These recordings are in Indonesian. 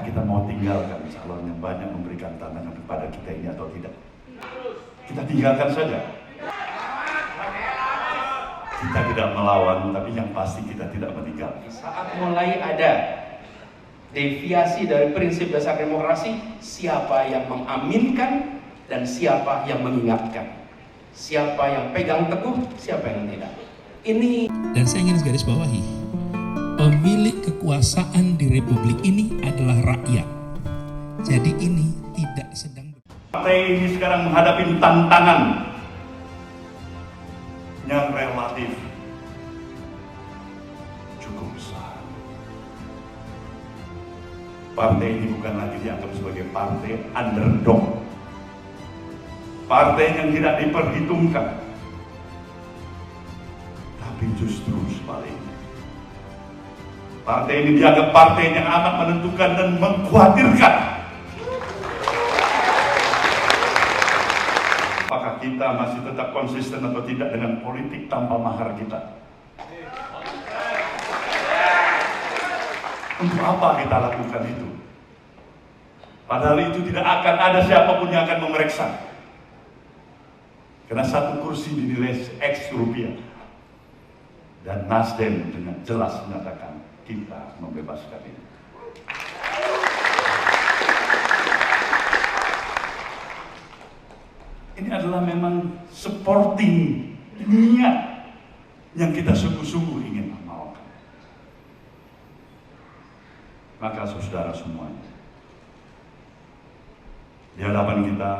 kita mau tinggalkan calon yang banyak memberikan tantangan kepada kita ini atau tidak? Kita tinggalkan saja. Kita tidak melawan, tapi yang pasti kita tidak meninggalkan. Saat mulai ada deviasi dari prinsip dasar demokrasi, siapa yang mengaminkan dan siapa yang mengingatkan, siapa yang pegang teguh, siapa yang tidak. Ini, dan saya ingin garis bawahi, pemilik kekuasaan di republik ini adalah rakyat. Jadi ini tidak sedang. Partai ini sekarang menghadapi tantangan yang relatif cukup besar. Partai ini bukan lagi dianggap sebagai partai underdog, partai yang tidak diperhitungkan, tapi justru sebaliknya. Partai ini dianggap partai yang amat menentukan dan mengkhawatirkan. Apakah kita masih tetap konsisten atau tidak dengan politik tanpa mahar kita? Untuk apa kita lakukan itu? Padahal itu tidak akan ada siapapun yang akan memeriksa. Karena satu kursi dinilai X rupiah. Dan Nasdem dengan jelas menyatakan kita membebaskan ini. Ini adalah memang supporting niat yang kita sungguh-sungguh ingin amalkan. Maka saudara semuanya, di hadapan kita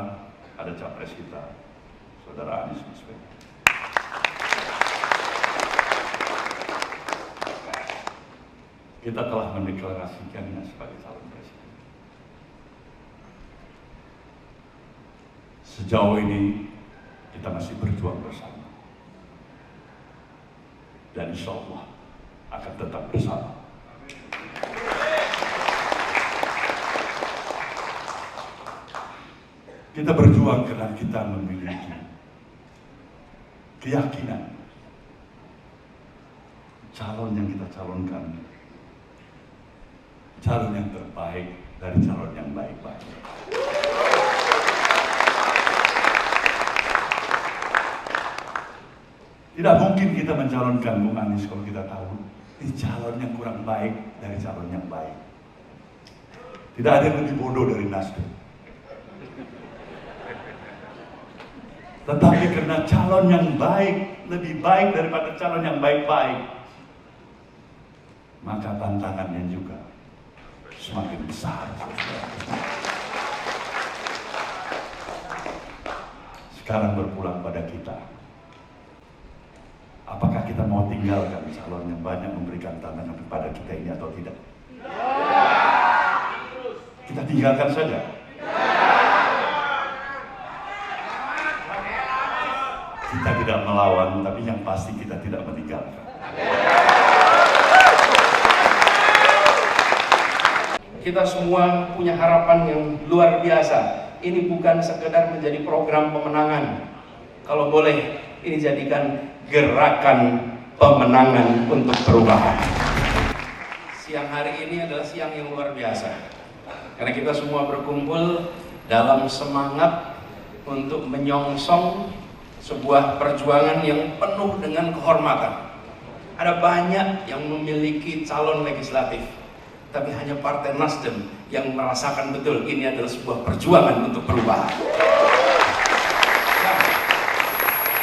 ada capres kita, Saudara Anies Baswedan. Kita telah mendeklarasikannya sebagai calon presiden. Sejauh ini kita masih berjuang bersama, dan insya Allah akan tetap bersama. Kita berjuang karena kita memiliki keyakinan calon yang kita calonkan, calon yang terbaik dari calon yang baik-baik. Tidak mungkin kita mencalonkan Bung Anies kalau kita tahu ini calon yang kurang baik dari calon yang baik. Tidak ada yang lebih bodoh dari Nasdem. Tetapi karena calon yang baik lebih baik daripada calon yang baik-baik, maka tantangannya juga semakin besar. Sekarang berpulang pada kita. Apakah kita mau tinggalkan calon yang banyak memberikan tantangan kepada kita ini atau tidak? Kita tinggalkan saja. Kita tidak melawan, tapi yang pasti kita tidak meninggalkan. kita semua punya harapan yang luar biasa. Ini bukan sekedar menjadi program pemenangan. Kalau boleh, ini jadikan gerakan pemenangan untuk perubahan. Siang hari ini adalah siang yang luar biasa, karena kita semua berkumpul dalam semangat untuk menyongsong sebuah perjuangan yang penuh dengan kehormatan. Ada banyak yang memiliki calon legislatif, tapi hanya Partai Nasdem yang merasakan betul ini adalah sebuah perjuangan untuk perubahan. Nah,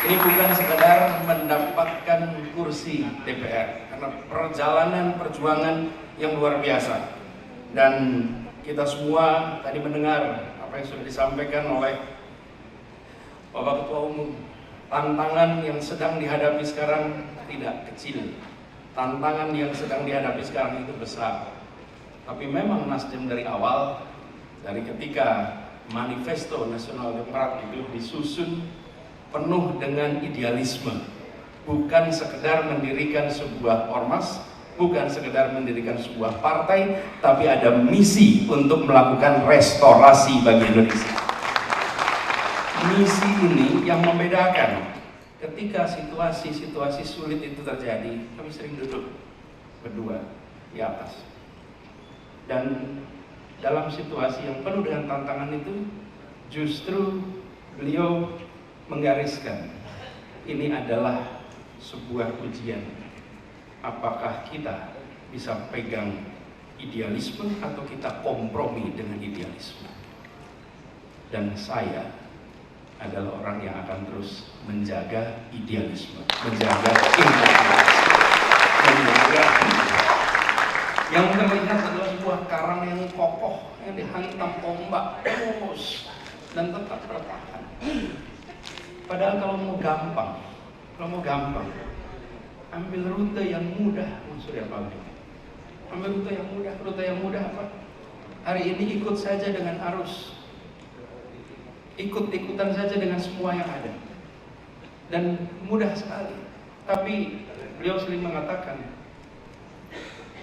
ini bukan sekedar mendapatkan kursi DPR, karena perjalanan perjuangan yang luar biasa. Dan kita semua tadi mendengar apa yang sudah disampaikan oleh Bapak Ketua Umum. Tantangan yang sedang dihadapi sekarang tidak kecil. Tantangan yang sedang dihadapi sekarang itu besar. Tapi memang Nasdem dari awal, dari ketika Manifesto Nasional Demokrat itu disusun penuh dengan idealisme. Bukan sekedar mendirikan sebuah ormas, bukan sekedar mendirikan sebuah partai, tapi ada misi untuk melakukan restorasi bagi Indonesia. Misi ini yang membedakan. Ketika situasi-situasi sulit itu terjadi, kami sering duduk berdua di atas. Dan dalam situasi yang penuh dengan tantangan itu, justru beliau menggariskan ini adalah sebuah ujian. Apakah kita bisa pegang idealisme atau kita kompromi dengan idealisme? Dan saya adalah orang yang akan terus menjaga idealisme, menjaga integritas, menjaga yang terlihat adalah sebuah karang yang kokoh yang dihantam ombak terus dan tetap bertahan. Padahal kalau mau gampang, ambil rute yang mudah, Surya Pabrik. Ambil rute yang mudah apa? Hari ini ikut saja dengan arus, ikut-ikutan saja dengan semua yang ada, dan mudah sekali. Tapi beliau sering mengatakan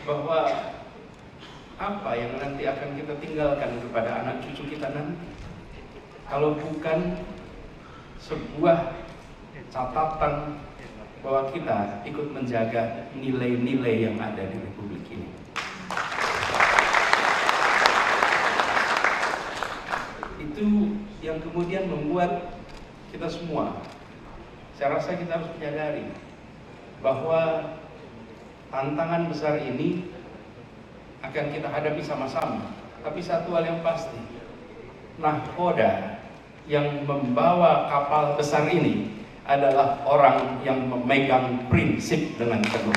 bahwa apa yang nanti akan kita tinggalkan kepada anak cucu kita nanti, kalau bukan sebuah catatan bahwa kita ikut menjaga nilai-nilai yang ada di Republik ini. Itu yang kemudian membuat kita semua, saya rasa kita harus menyadari bahwa tantangan besar ini akan kita hadapi sama-sama. Tapi satu hal yang pasti, nahkoda yang membawa kapal besar ini adalah orang yang memegang prinsip dengan teguh.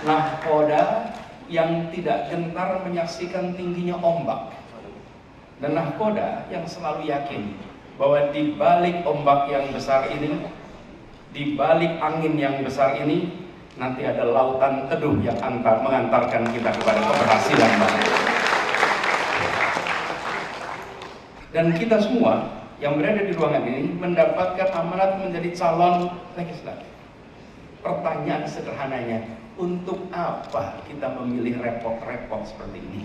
Nahkoda yang tidak gentar menyaksikan tingginya ombak, dan nahkoda yang selalu yakin bahwa di balik ombak yang besar ini, di balik angin yang besar ini, nanti ada lautan teduh yang mengantarkan kita kepada keberhasilan baru. Dan kita semua yang berada di ruangan ini mendapatkan amanat menjadi calon legislatif. Pertanyaan sederhananya, untuk apa kita memilih repot-repot seperti ini?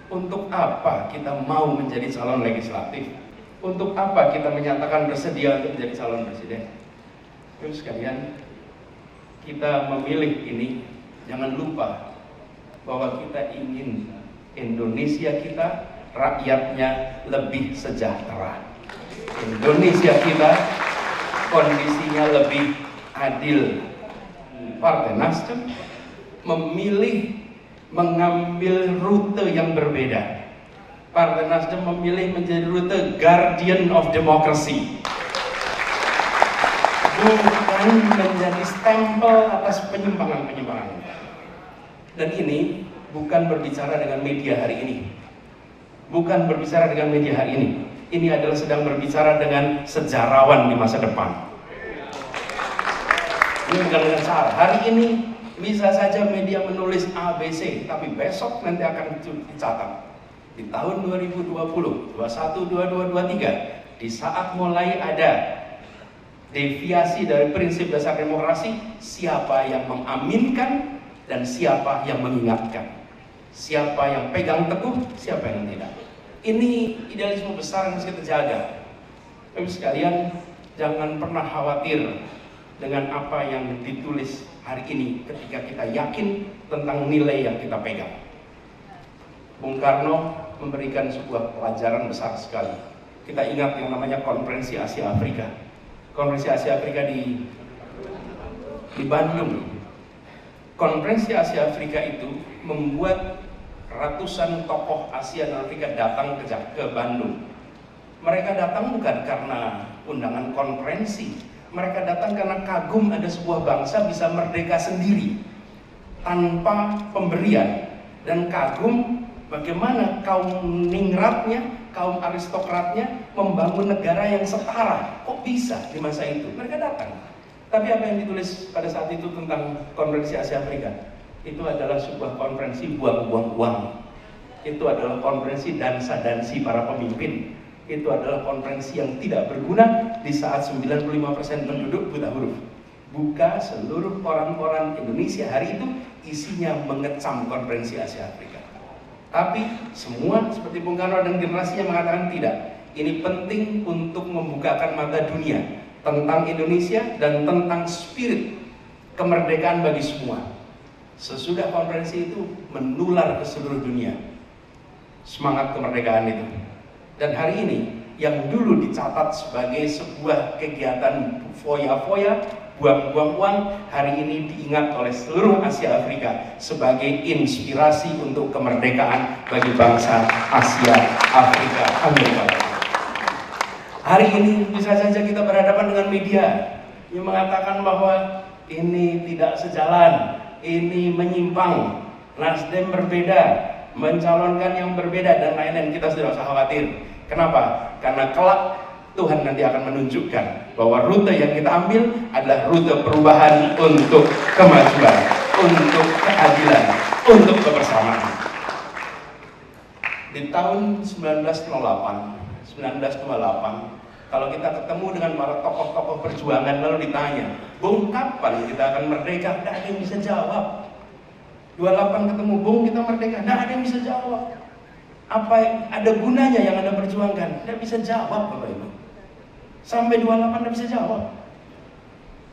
Untuk apa kita mau menjadi calon legislatif? Untuk apa kita menyatakan bersedia untuk menjadi calon presiden? Terus sekalian, kita memilih ini, jangan lupa bahwa kita ingin Indonesia kita, rakyatnya lebih sejahtera. Indonesia kita kondisinya lebih adil. Partai Nasdem memilih mengambil rute yang berbeda. Partai Nasdem memilih menjadi rute guardian of democracy, bukan menjadi stempel atas penyimpangan-penyimpangan. Dan ini bukan berbicara dengan media hari ini, bukan berbicara dengan media hari ini. Ini adalah sedang berbicara dengan sejarawan di masa depan. Ini bukan dengan cara. Hari ini bisa saja media menulis ABC, tapi besok nanti akan dicatat. Di tahun 2020, 21, 22, 23, di saat mulai ada deviasi dari prinsip dasar demokrasi, siapa yang mengaminkan dan siapa yang mengingatkan, siapa yang pegang teguh, siapa yang tidak. Ini idealisme besar yang harus kita jaga. Tapi sekalian, jangan pernah khawatir dengan apa yang ditulis hari ini ketika kita yakin tentang nilai yang kita pegang. Bung Karno memberikan sebuah pelajaran besar sekali. Kita ingat yang namanya Konferensi Asia Afrika. Konferensi Asia Afrika di Bandung. Konferensi Asia Afrika itu membuat ratusan tokoh Asia dan Afrika datang ke Bandung. Mereka datang bukan karena undangan konferensi. Mereka datang karena kagum ada sebuah bangsa bisa merdeka sendiri tanpa pemberian, dan kagum bagaimana kaum ningratnya, kaum aristokratnya membangun negara yang setara. Kok bisa di masa itu? Mereka datang. Tapi apa yang ditulis pada saat itu tentang Konferensi Asia Afrika? Itu adalah sebuah konferensi buang-buang uang. Itu adalah konferensi dansa-dansi para pemimpin. Itu adalah konferensi yang tidak berguna di saat 95% penduduk buta huruf. Buka seluruh koran-koran Indonesia hari itu isinya mengecam Konferensi Asia Afrika. Tapi semua seperti Bung Karno dan generasinya mengatakan tidak. Ini penting untuk membukakan mata dunia tentang Indonesia dan tentang spirit kemerdekaan bagi semua. Sesudah konferensi itu menular ke seluruh dunia semangat kemerdekaan itu. Dan hari ini yang dulu dicatat sebagai sebuah kegiatan foya-foya, buang-buang uang, hari ini diingat oleh seluruh Asia Afrika sebagai inspirasi untuk kemerdekaan bagi bangsa Asia Afrika Amerika. Hari ini bisa saja kita berhadapan dengan media yang mengatakan bahwa ini tidak sejalan, ini menyimpang, Nasdem berbeda, mencalonkan yang berbeda, dan lain-lain. Kita tidak usah khawatir. Kenapa? Karena kelak Tuhan nanti akan menunjukkan bahwa rute yang kita ambil adalah rute perubahan untuk kemajuan, untuk keadilan, untuk kebersamaan. Di tahun 1928, kalau kita ketemu dengan para tokoh-tokoh perjuangan lalu ditanya, Bung, kapan kita akan merdeka? Tidak ada yang bisa jawab. 28 ketemu, Bung, kita merdeka? Tidak ada yang bisa jawab. Apa ada gunanya yang Anda perjuangkan? Tidak bisa jawab, Bapak Ibu. Sampai 28 tidak bisa jawab.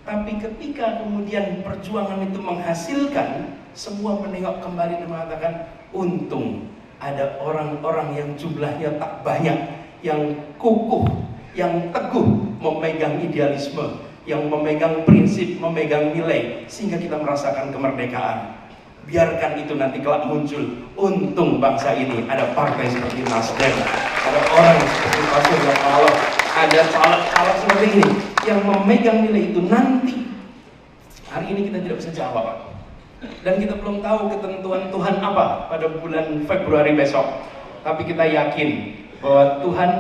Tapi ketika kemudian perjuangan itu menghasilkan, semua menengok kembali dan mengatakan, untung ada orang-orang yang jumlahnya tak banyak, yang kukuh, yang teguh memegang idealisme, yang memegang prinsip, memegang nilai, sehingga kita merasakan kemerdekaan. Biarkan itu nanti kelak muncul. Untung bangsa ini ada partai seperti Nasdem, ada orang seperti Pak Surya Paloh, ada caleg-caleg seperti ini yang memegang nilai itu. Nanti hari ini kita tidak bisa jawab, dan kita belum tahu ketentuan Tuhan apa pada bulan Februari besok. Tapi kita yakin bahwa Tuhan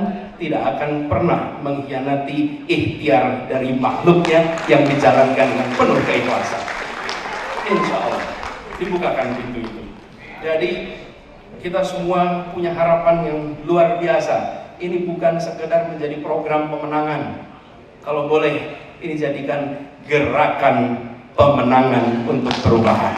tidak akan pernah mengkhianati ikhtiar dari makhluknya yang dijalankan dengan penuh keikhlasan. Insya Allah dibukakan pintu itu. Jadi kita semua punya harapan yang luar biasa. Ini bukan sekedar menjadi program pemenangan. Kalau boleh, ini jadikan gerakan pemenangan untuk perubahan.